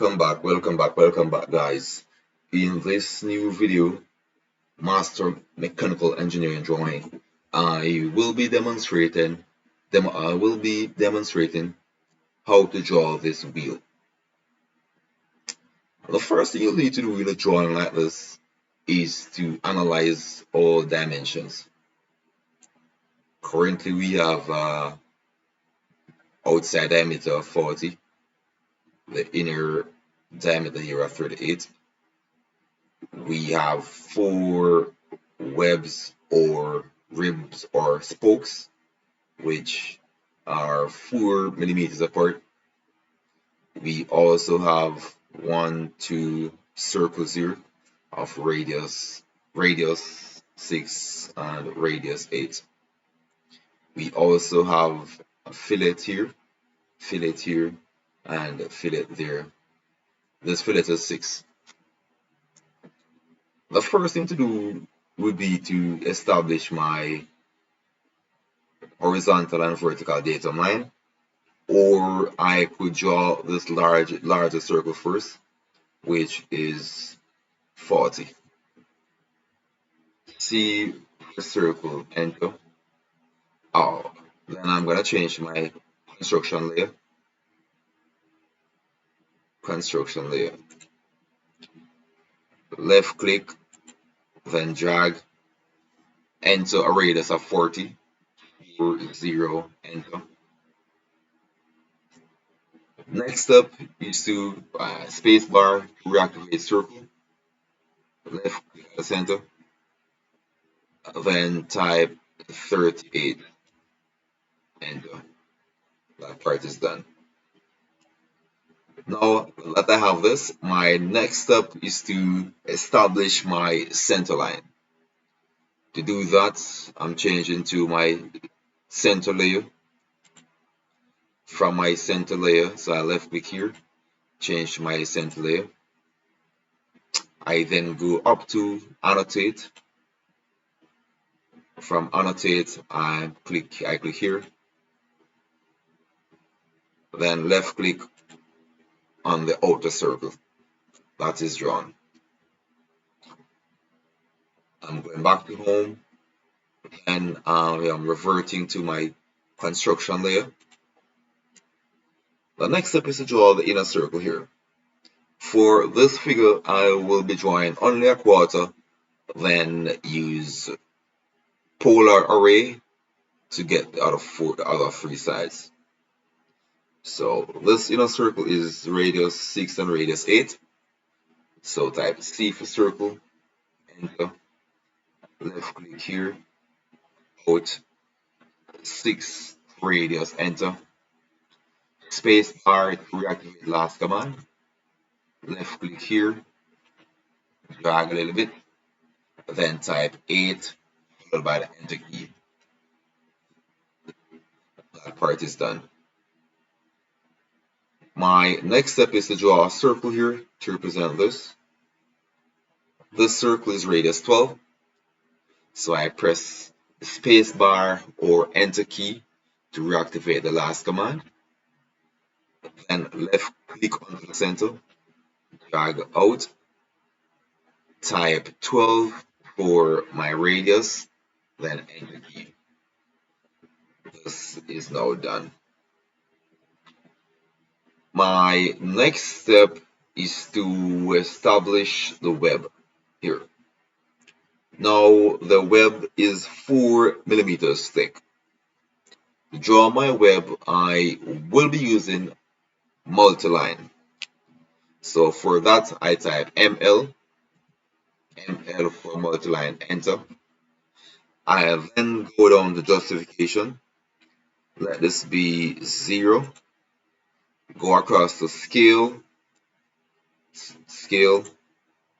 welcome back, guys. In this new video, Master Mechanical Engineering Drawing, I will be demonstrating how to draw this wheel. The first thing you'll need to do in a drawing like this is to analyze all dimensions. Currently, we have outside diameter of 40, the inner diameter here of 38. We have four webs or ribs or spokes, which are 4 millimeters apart. We also have two circles here of radius 6 and radius 8. We also have a fillet here, and a fillet there. This fillet is 6. The first thing to do would be to establish my horizontal and vertical datum line, or I could draw this larger circle first, which is 40. See the circle, enter. Oh, then I'm gonna change my construction layer. Left click, then drag, enter a radius of 40, 0, enter. Next step is to spacebar to reactivate circle. Left click at the center, then type 38, enter. That part is done. Now that I have this, my next step is to establish my center line. To do that, I'm changing to my center layer. From my center layer, so I left click here, change to my center layer. I then go up to annotate. From annotate, I click here. Then left click on the outer circle that is drawn. I'm going back to home, and I'm reverting to my construction layer. The next step is to draw the inner circle here. For this figure, I will be drawing only a quarter, then use polar array to get the other three sides. So this inner circle is radius 6 and radius 8. So type C for circle, enter. Left click here, out 6 radius, enter. Space bar to reactivate last command. Left click here, drag a little bit, then type 8 followed by the enter key. That part is done. My next step is to draw a circle here to represent this. This circle is radius 12. So I press the space bar or enter key to reactivate the last command. Then left click on the center, drag out, type 12 for my radius, then enter key. This is now done. My next step is to establish the web here. Now the web is 4 millimeters thick. To draw my web, I will be using multi-line. So for that, I type ML for multi-line, enter. I then go down to justification. Let this be 0. Go across to scale.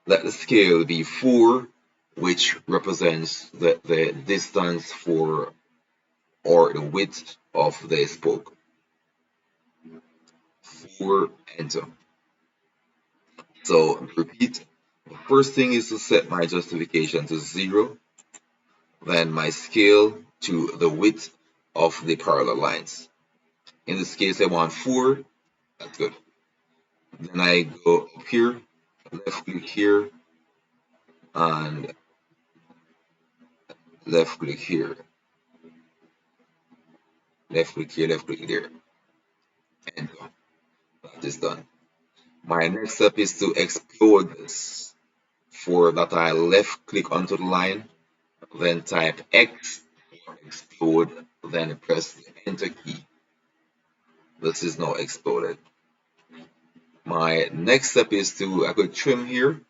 Let the scale be 4, which represents the distance for or the width of the spoke. 4, enter. So repeat. The first thing is to set my justification to 0, then my scale to the width of the parallel lines. In this case, I want 4. That's good. Then I go up here, left click here, and left click here, left click here, left click there, enter. That is done. My next step is to explode this. For that, I left click onto the line, then type X for explode, then press the enter key. This is now exploded. My next step is I could trim here.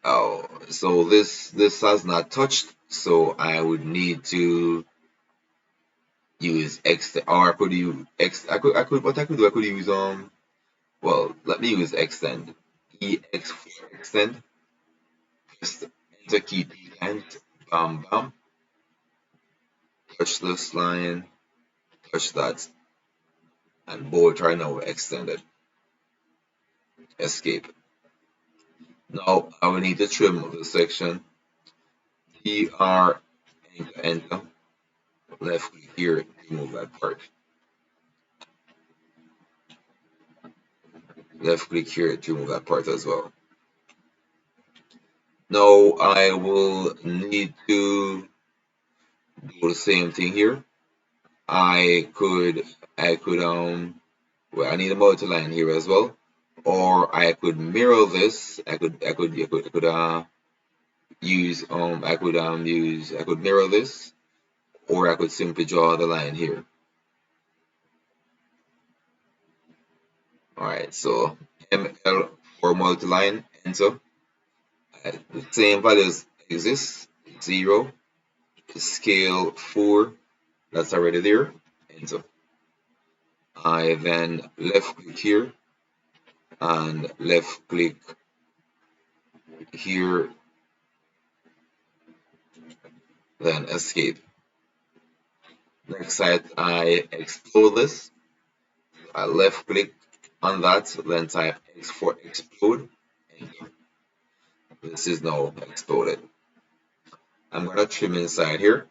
Oh, so this has not touched, so I would need to use X, or I could use X. What I could do, I could use well, let me use extend. EX for extend. Press the enter key 2 times. Bam bam. Touch this line. Touch that, and both are now extended. Escape. Now I will need to trim this section. PR, enter. Left click here to remove that part. Left click here to remove that part as well. Now I will need to do the same thing here. Well, I need a multi-line here as well, or I could mirror this. I could mirror this, or I could simply draw the line here. All right, so ML for multi-line, enter. The same values exist. 0, scale 4, that's already there. Enter. I then left click here and left click here, then escape. Next side, I explode this. I left click on that, then type X for explode. Enter. This is now exploded. I'm gonna trim inside here.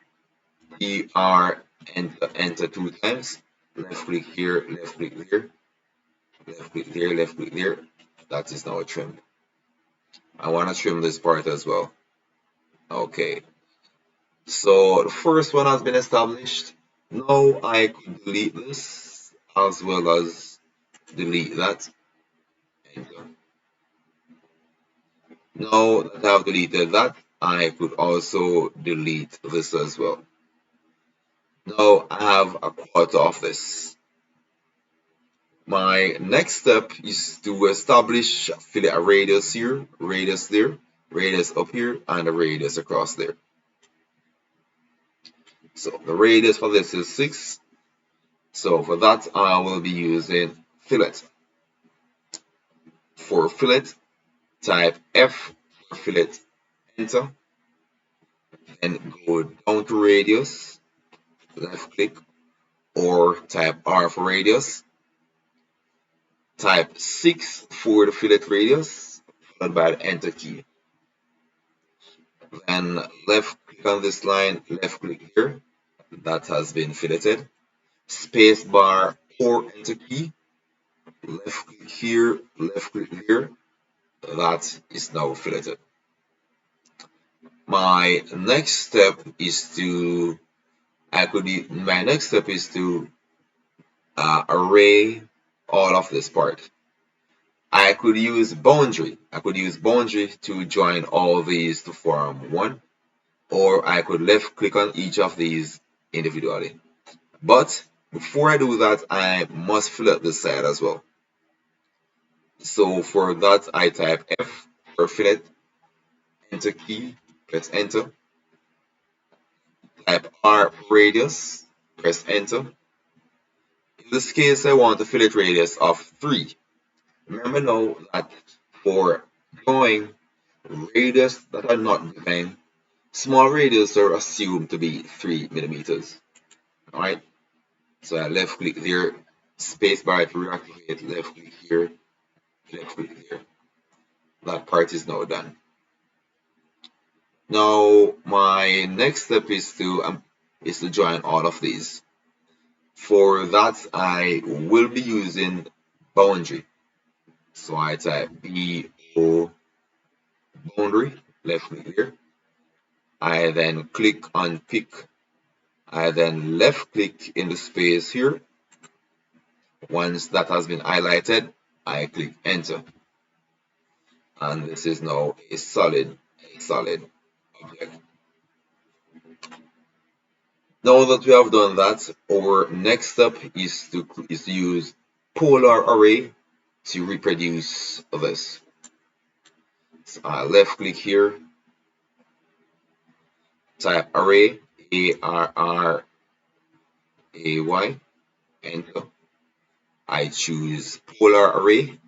ER, enter 2 times. Left click here, left click there, left click there, left click there. That is now trimmed. I want to trim this part as well. Okay, so the first one has been established. Now I could delete this as well as delete that. Enter. Now that I have deleted that, I could also delete this as well. Now I have a quarter of this. My next step is to establish a radius here, radius there, radius up here, and a radius across there. So the radius for this is 6. So for that, I will be using fillet. For fillet, type F for fillet, enter, and go down to radius, left click, or type R for radius. Type 6 for the fillet radius, followed by the enter key. Then left click on this line, left click here, that has been filleted. Space bar or enter key, left click here, left click here, that is now filleted. My next step is to array all of this part. I could use boundary. To join all these to form one, or I could left click on each of these individually. But before I do that, I must fillet this side as well. So for that, I type F for fillet, enter key, press enter. Type R for radius, press enter. In this case, I want a fillet radius of 3. Remember now that for drawing radius that are not given, small radius are assumed to be 3 millimeters. Alright, so I left click there, space bar to reactivate, left click here, left click there. That part is now done. Now my next step is to join all of these. For that, I will be using boundary. So I type BO boundary, left click there. I then click on pick. I then left click in the space here. Once that has been highlighted, I click enter. And this is now a solid object. Now that we have done that, our next step is to use polar array to reproduce this. So I left click here, type array, ARRAY, enter. I choose polar array.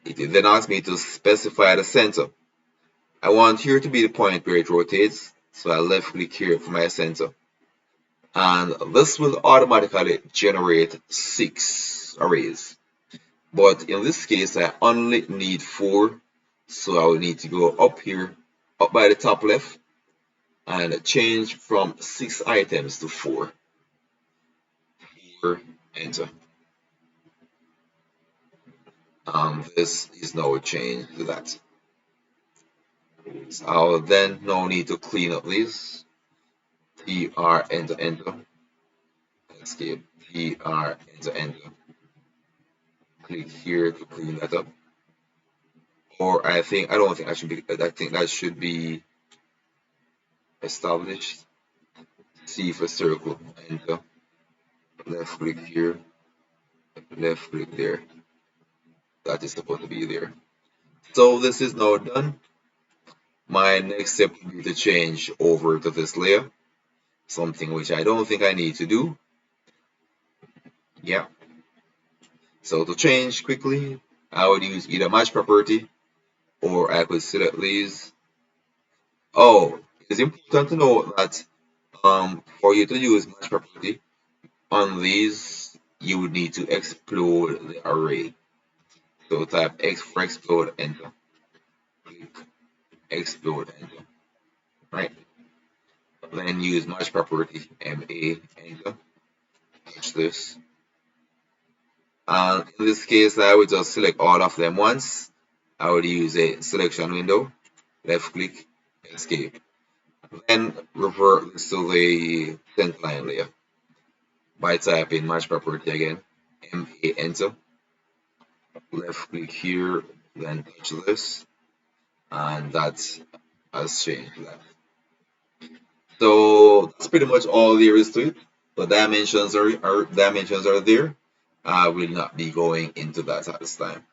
It then asks me to specify the center. I want here to be the point where it rotates, so I left click here for my center. And this will automatically generate 6 arrays. But in this case, I only need 4, so I will need to go up here, up by the top left, and change from 6 items to 4. 4, enter. This is now changed to that. So I'll then now need to clean up these. TR, enter, enter. Escape. TR, enter, enter. Click here to clean that up. Or I don't think I should be, I think that should be established. C for circle, enter. Left click here, left click there. That is supposed to be there. So this is now done. My next step will be to change over to this layer, something which I don't think I need to do. Yeah. So to change quickly, I would use either match property or I could select these. Oh, it's important to know that for you to use match property on these, you would need to explode the array. So type X for explode, enter. Click explode, enter. Right. Then use match property, MA, enter. Touch this. And in this case, I would just select all of them once. I would use a selection window, left click, escape. Then revert this to the center line layer by typing match property again, MA, enter. Left click here, then touch this, and that has changed that. So that's pretty much all there is to it. The dimensions are there. I will not be going into that at this time.